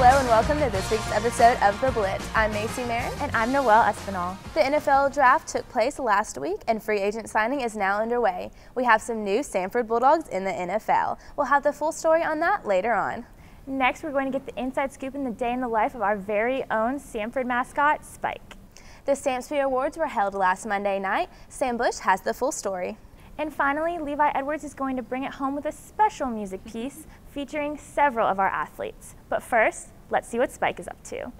Hello and welcome to this week's episode of The Blitz. I'm Macy Marin. And I'm Noelle Espinal. The NFL draft took place last week and free agent signing is now underway. We have some new Samford Bulldogs in the NFL. We'll have the full story on that later on. Next, we're going to get the inside scoop in the day in the life of our very own Samford mascot, Spike. The Samsby Awards were held last Monday night. Sam Bush has the full story. And finally, Levi Edwards is going to bring it home with a special music piece featuring several of our athletes. But first, let's see what Spike is up to.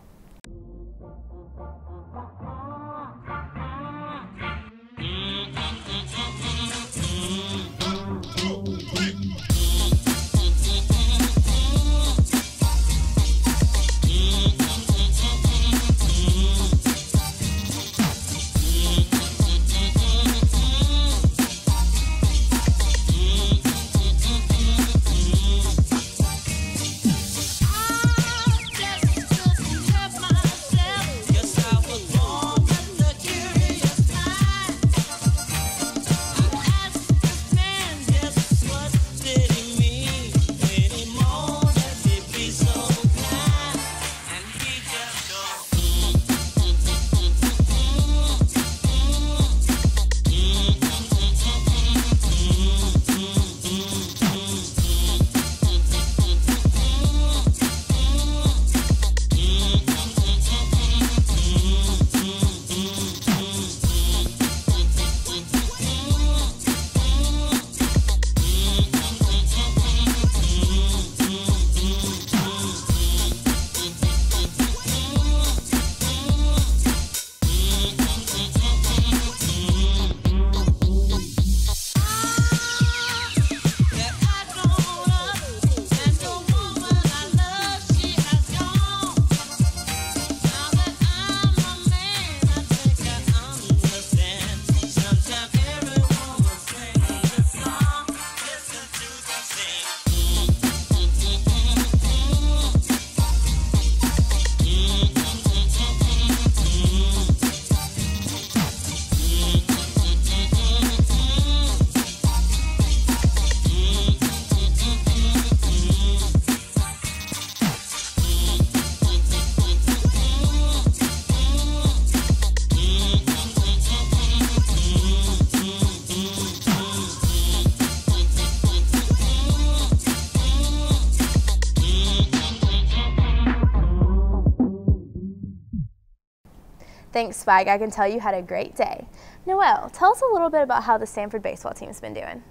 Thanks, Spike. I can tell you had a great day. Noelle, tell us a little bit about how the Samford baseball team's been doing.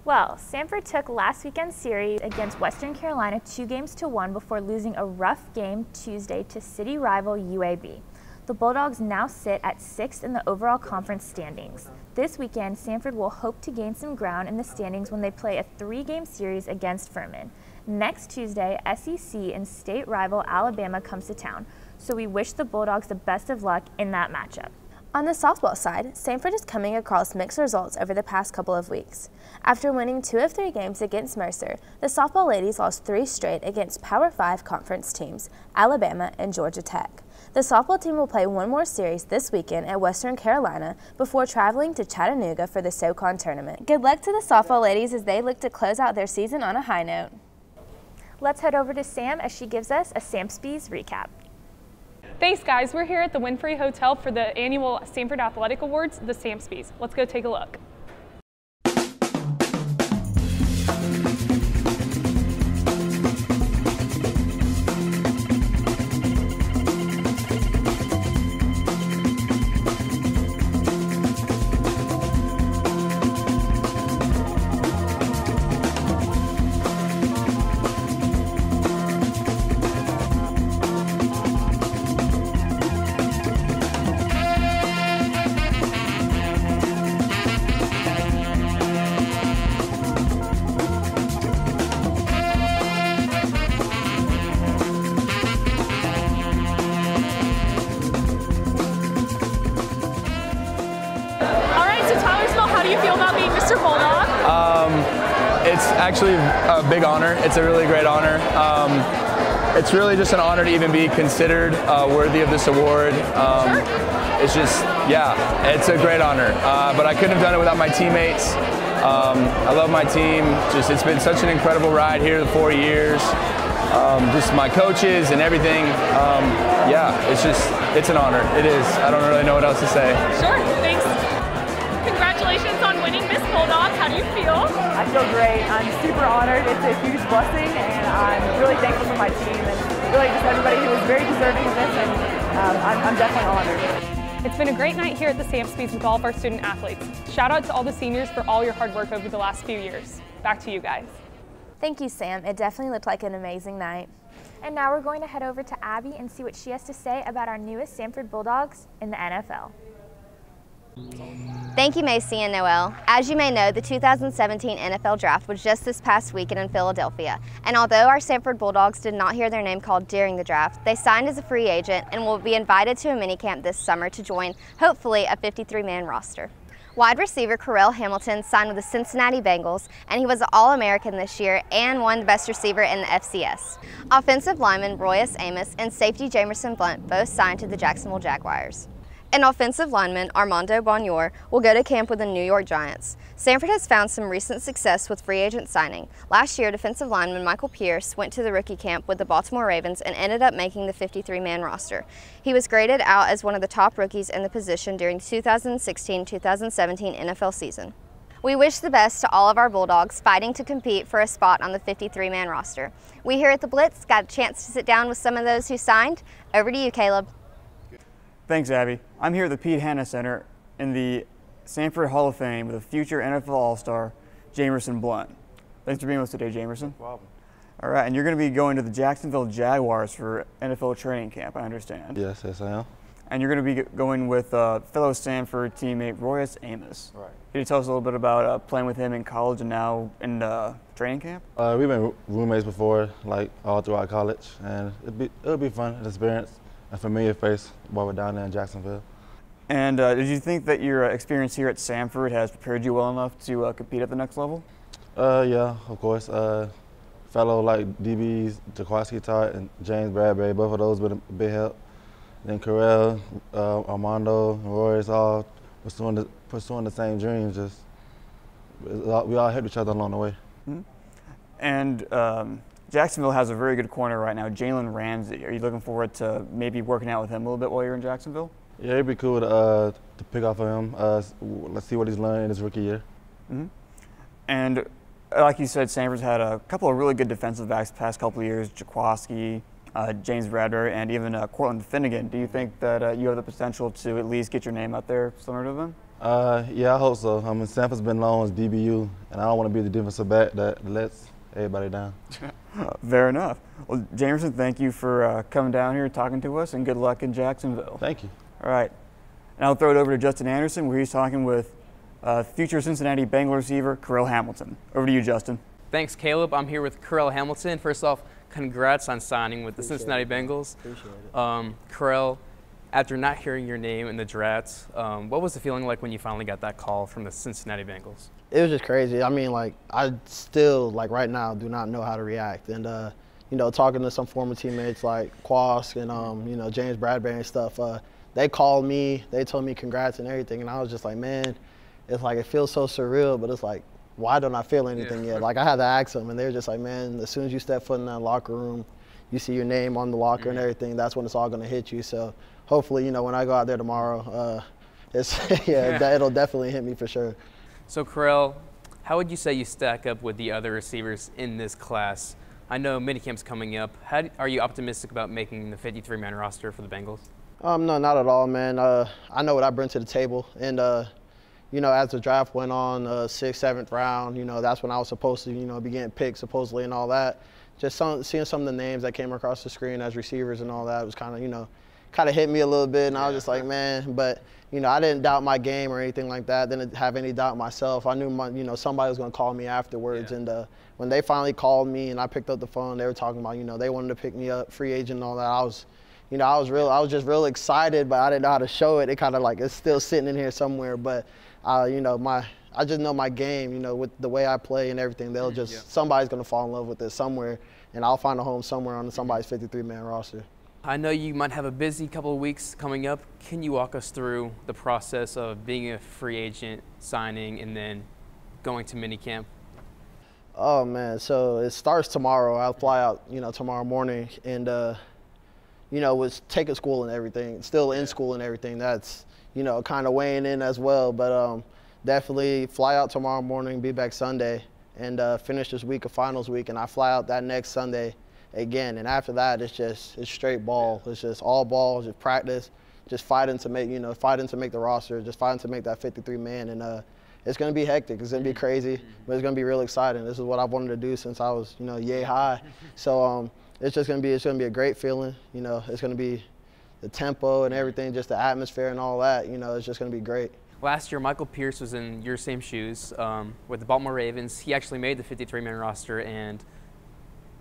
Well, Samford took last weekend's series against Western Carolina 2-1 before losing a rough game Tuesday to city rival UAB. The Bulldogs now sit at 6th in the overall conference standings. This weekend, Samford will hope to gain some ground in the standings when they play a 3-game series against Furman. Next Tuesday, SEC and state rival Alabama comes to town, so we wish the Bulldogs the best of luck in that matchup. On the softball side, Samford is coming across mixed results over the past couple of weeks. After winning 2 of 3 games against Mercer, the softball ladies lost 3 straight against Power 5 conference teams, Alabama and Georgia Tech. The softball team will play one more series this weekend at Western Carolina before traveling to Chattanooga for the SoCon tournament. Good luck to the softball ladies as they look to close out their season on a high note. Let's head over to Sam as she gives us a Samspies recap. Thanks, guys. We're here at the Winfrey Hotel for the annual Samford Athletic Awards, the Samspies. Let's go take a look. It's actually a big honor. It's a really great honor. It's really just an honor to even be considered worthy of this award. It's just, yeah, it's a great honor. But I couldn't have done it without my teammates. I love my team. It's been such an incredible ride here the 4 years. just my coaches and everything. Yeah, it's an honor. It is. I don't really know what else to say. Sure, thanks. Congratulations on winning Miss Bulldog. How do you feel? I feel great. I'm super honored. It's a huge blessing, and I'm really thankful for my team and really just everybody who was very deserving of this, and I'm definitely honored. It's been a great night here at the Sampspies with all of our student athletes. Shout out to all the seniors for all your hard work over the last few years. Back to you guys. Thank you, Sam. It definitely looked like an amazing night. And now we're going to head over to Abby and see what she has to say about our newest Samford Bulldogs in the NFL. Thank you, Macy and Noel. As you may know, the 2017 NFL Draft was just this past weekend in Philadelphia. And although our Samford Bulldogs did not hear their name called during the draft, they signed as a free agent and will be invited to a minicamp this summer to join, hopefully, a 53-man roster. Wide receiver Corell Hamilton signed with the Cincinnati Bengals, and he was an All-American this year and won the best receiver in the FCS. Offensive lineman Royce Amos and safety Jamerson Blunt both signed to the Jacksonville Jaguars. An offensive lineman, Armando Bonjour, will go to camp with the New York Giants. Samford has found some recent success with free agent signing. Last year, defensive lineman Michael Pierce went to the rookie camp with the Baltimore Ravens and ended up making the 53-man roster. He was graded out as one of the top rookies in the position during the 2016-2017 NFL season. We wish the best to all of our Bulldogs fighting to compete for a spot on the 53-man roster. We here at the Blitz got a chance to sit down with some of those who signed. Over to you, Caleb. Thanks, Abby. I'm here at the Pete Hanna Center in the Samford Hall of Fame with a future NFL All-Star, Jamerson Blunt. Thanks for being with us today, Jamerson. No problem. All right, and you're going to be going to the Jacksonville Jaguars for NFL training camp, I understand. Yes, I am. And you're going to be going with fellow Samford teammate Royce Amos. Right. Can you tell us a little bit about playing with him in college and now in training camp? We've been roommates before, like all throughout college, and it'll be fun, an experience, a familiar face while we're down there in Jacksonville. And did you think that your experience here at Samford has prepared you well enough to compete at the next level? Yeah, of course. Fellow like DBs, Jaquaski Tart and James Bradbury, both of those been a big help. Then Corell, Armando, and Royce all pursuing the same dreams. Just we all helped each other along the way. Mm-hmm. And Jacksonville has a very good corner right now, Jalen Ramsey. Are you looking forward to maybe working out with him a little bit while you're in Jacksonville? Yeah, it'd be cool to pick off of him. Let's see what he's learned in his rookie year. Mm-hmm. And like you said, Samford's had a couple of really good defensive backs the past couple of years, Jaquaski, James Bradbury, and even Cortland Finnegan. Do you think that you have the potential to at least get your name out there similar to them? Yeah, I hope so. I mean, Samford's been known as DBU, and I don't want to be the defensive back that lets everybody down. Fair enough. Well, Jamerson, thank you for coming down here and talking to us, and good luck in Jacksonville. Thank you. All right. And I'll throw it over to Justin Anderson, where he's talking with future Cincinnati Bengal receiver Corell Hamilton. Over to you, Justin. Thanks, Caleb. I'm here with Corell Hamilton. First off, congrats on signing with the Cincinnati Bengals. Appreciate it. Corell, after not hearing your name in the draft, what was the feeling like when you finally got that call from the Cincinnati Bengals? It was just crazy. I mean, like, I still, like, right now do not know how to react. And, you know, talking to some former teammates like Quask and, you know, James Bradbury and stuff, they called me, they told me congrats and everything, and I was just like, man, it's like, it feels so surreal, but it's like, why don't I feel anything yet? Like, I had to ask them, and they were just like, man, as soon as you step foot in that locker room, you see your name on the locker and everything, that's when it's all going to hit you. So hopefully, you know, when I go out there tomorrow, it'll definitely hit me for sure. So, Corell, how would you say you stack up with the other receivers in this class? I know minicamp's coming up. Are you optimistic about making the 53-man roster for the Bengals? No, not at all, man. I know what I bring to the table, and you know, as the draft went on, 6th, 7th round, you know, that's when I was supposed to, you know, be getting picked supposedly and all that. Just seeing some of the names that came across the screen as receivers and all that was kind of, you know, kind of hit me a little bit, and I was just like, man, but, you know, I didn't doubt my game or anything like that. Didn't have any doubt myself. I knew, you know, somebody was going to call me afterwards, and when they finally called me and I picked up the phone, they were talking about, you know, they wanted to pick me up, free agent and all that. I was just real excited, but I didn't know how to show it. It kind of like, it's still sitting in here somewhere, but, you know, I just know my game, you know, with the way I play and everything, they'll just, somebody's going to fall in love with it somewhere, and I'll find a home somewhere on somebody's 53-man roster. I know you might have a busy couple of weeks coming up. Can you walk us through the process of being a free agent, signing, and then going to minicamp? Oh man, so it starts tomorrow. I'll fly out, tomorrow morning, and was taking school and everything, still in school and everything. That's kind of weighing in as well. But definitely fly out tomorrow morning, be back Sunday, and finish this week of finals week. And I fly out that next Sunday again. And after that, it's straight ball. It's just all ball, just practice, just fighting to make the roster, just fighting to make that 53-man. And it's going to be hectic. It's going to be crazy, but it's going to be real exciting. This is what I've wanted to do since I was, yay high. So it's going to be a great feeling. It's going to be the tempo and everything, just the atmosphere and all that. It's just going to be great. Last year, Michael Pierce was in your same shoes with the Baltimore Ravens. He actually made the 53-man roster and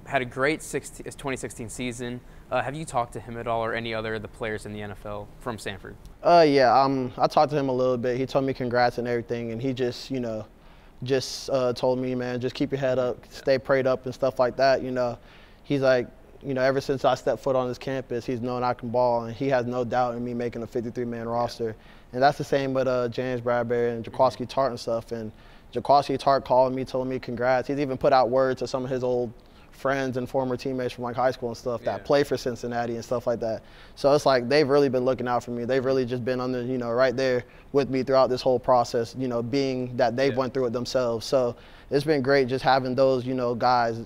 had a great 2016 season. Have you talked to him at all, or any other of the players in the NFL from Sanford? Yeah, I talked to him a little bit. He told me congrats and everything, and he just, told me, man, just keep your head up, stay prayed up and stuff like that. He's like, ever since I stepped foot on this campus, he's known I can ball, and he has no doubt in me making a 53-man roster. And that's the same with James Bradbury and Jaquaski Tart and stuff. And Jaquaski Tart called me, told me congrats. He's even put out words to some of his old friends and former teammates from high school and stuff that play for Cincinnati and stuff like that. So it's like they've really been looking out for me. They've really just been under, right there with me throughout this whole process, being that they've went through it themselves. So it's been great just having those, guys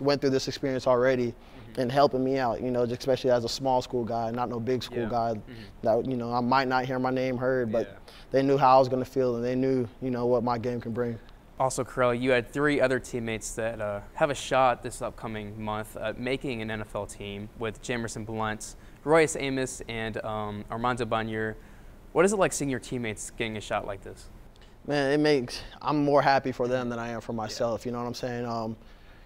went through this experience already and helping me out, especially as a small school guy, not no big school guy that, I might not hear my name heard, but they knew how I was going to feel and they knew, what my game can bring. Also, Karel, you had 3 other teammates that have a shot this upcoming month at making an NFL team with Jamerson Blunt, Royce Amos, and Armando Banyur. What is it like seeing your teammates getting a shot like this? Man, I'm more happy for them than I am for myself, you know what I'm saying?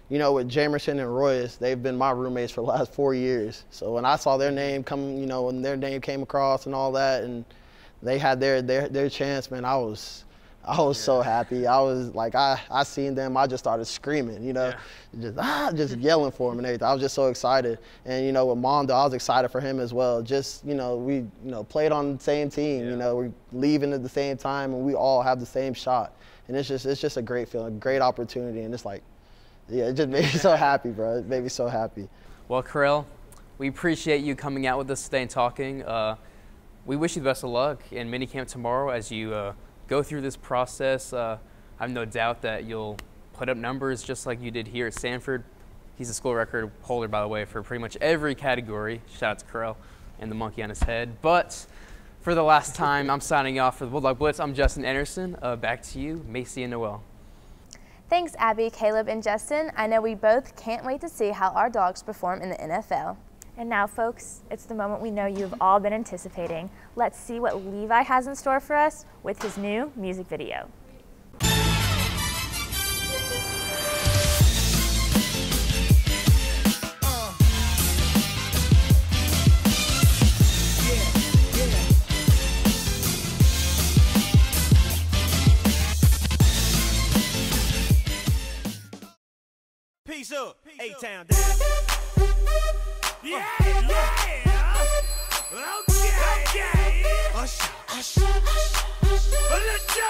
With Jamerson and Royce, they've been my roommates for the last 4 years. So when I saw their name come, when their name came across and all that, and they had their chance, man, I was so happy. I was like, I seen them, I just started screaming, just yelling for them and everything. I was just so excited. And, with Mondo, I was excited for him as well. Just, we, played on the same team, we're leaving at the same time and we all have the same shot. And it's just a great feeling, great opportunity. And it's like, it just made me so happy, bro. It made me so happy. Well, Karel, we appreciate you coming out with us today and talking. We wish you the best of luck in minicamp tomorrow as you go through this process. I have no doubt that you'll put up numbers just like you did here at Sanford. He's a school record holder, by the way, for pretty much every category. Shout out to Karel and the monkey on his head. But for the last time, I'm signing off for the Bulldog Blitz. I'm Justin Anderson. Back to you, Macy and Noel. Thanks, Abby, Caleb, and Justin. I know we both can't wait to see how our dogs perform in the NFL. And now, folks, it's the moment we know you've all been anticipating. Let's see what Levi has in store for us with his new music video. Peace up, A-Town down. Yeah, yeah. Okay. Usher, usher, usher. Let's go.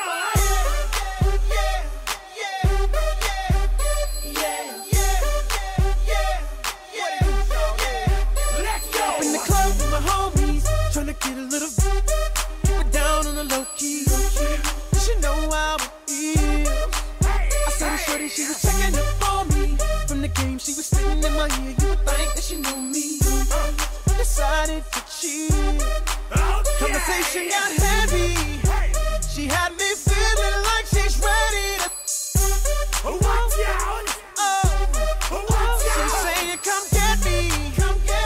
Let's go. Up in the club with my homies, tryna get a little keep it down on the low key. You should know how it is. I saw the shorty, she was checking up on me. From the game, she was sitting in my ear. You would think that she knew me. Decided to cheat. Conversation got heavy. She had me feeling like she's ready to watch out. She's saying, come get me.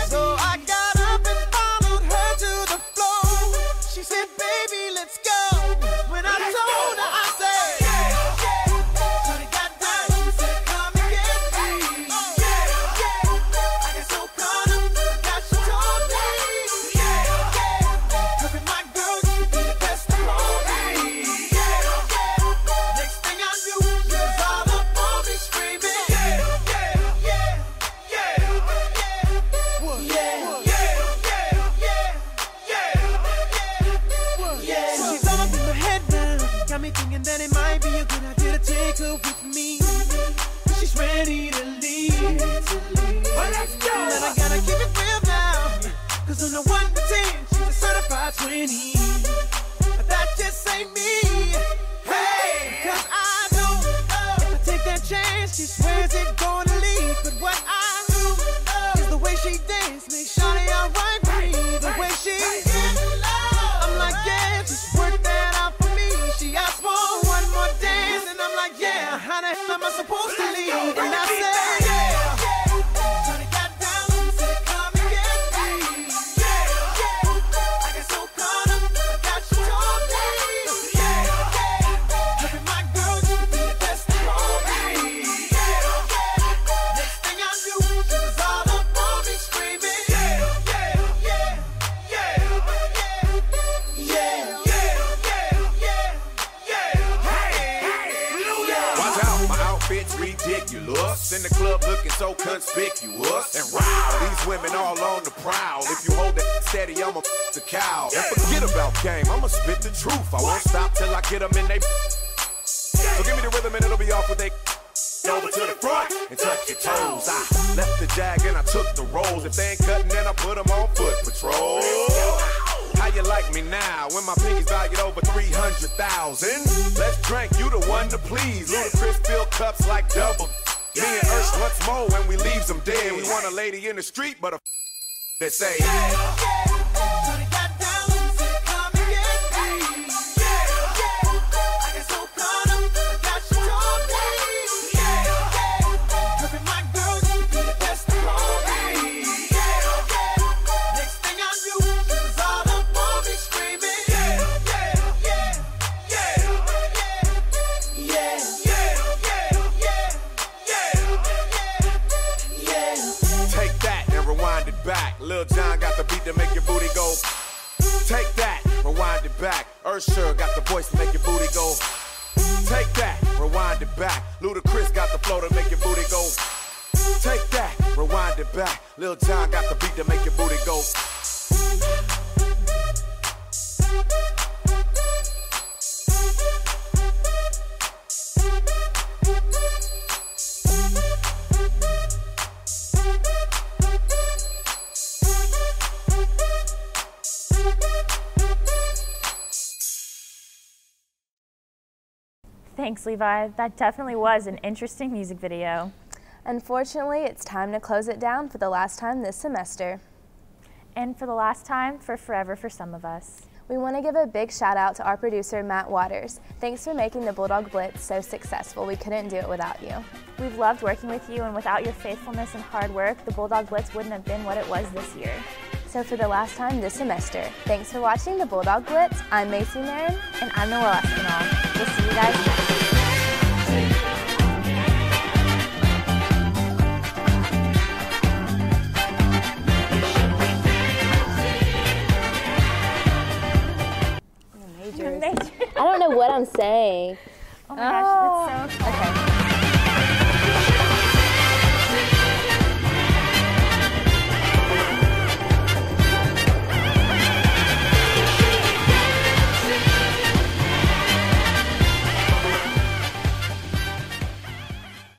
So I got up and followed her to the floor. She said, baby, let's go. When I told her, I said, shorty got down. She said, come and get me. I got so caught up that she told me. Look at my girl, she be the best of all me. pretty. But that just ain't me. Hey, cause I know if I take that chance, she swears it's gonna leave. But what I do is the way she dance makes shawty alright for me. The way she I'm like, yeah, just work that out for me. She asked for one more dance, and I'm like, yeah, how the hell am I supposed to leave? And I say, yeah. Ridiculous in the club looking so conspicuous. And wow, these women all on the prowl. If you hold that steady, I'ma the cow. And forget about game, I'ma spit the truth. I won't stop till I get them in they. So give me the rhythm and it'll be off with they. Over to the front and touch your toes. I left the jag and I took the rolls. If they ain't cutting, then I put them on foot patrol. How you like me now when my pinkies valued over 300,000? Let's drink, you the one to please. Ludacris fill cups like double. Me and Ursh once more when we leaves them dead. We want a lady in the street, but a that say. Lil Jon got the beat to make your booty go. Take that, rewind it back. Usher got the voice to make your booty go. Take that, rewind it back. Ludacris got the flow to make your booty go. Take that, rewind it back. Lil Jon got the beat to make your booty go. Thanks, Levi. That definitely was an interesting music video. Unfortunately, it's time to close it down for the last time this semester. And for the last time for forever for some of us. We want to give a big shout out to our producer, Matt Waters. Thanks for making the Bulldog Blitz so successful. We couldn't do it without you. We've loved working with you, and without your faithfulness and hard work, the Bulldog Blitz wouldn't have been what it was this year. So for the last time this semester, thanks for watching the Bulldog Blitz. I'm Macy Marin. And I'm Noelle Espinal. We'll see you guys next. I don't know what I'm saying. Oh my gosh, that's so fun. Okay.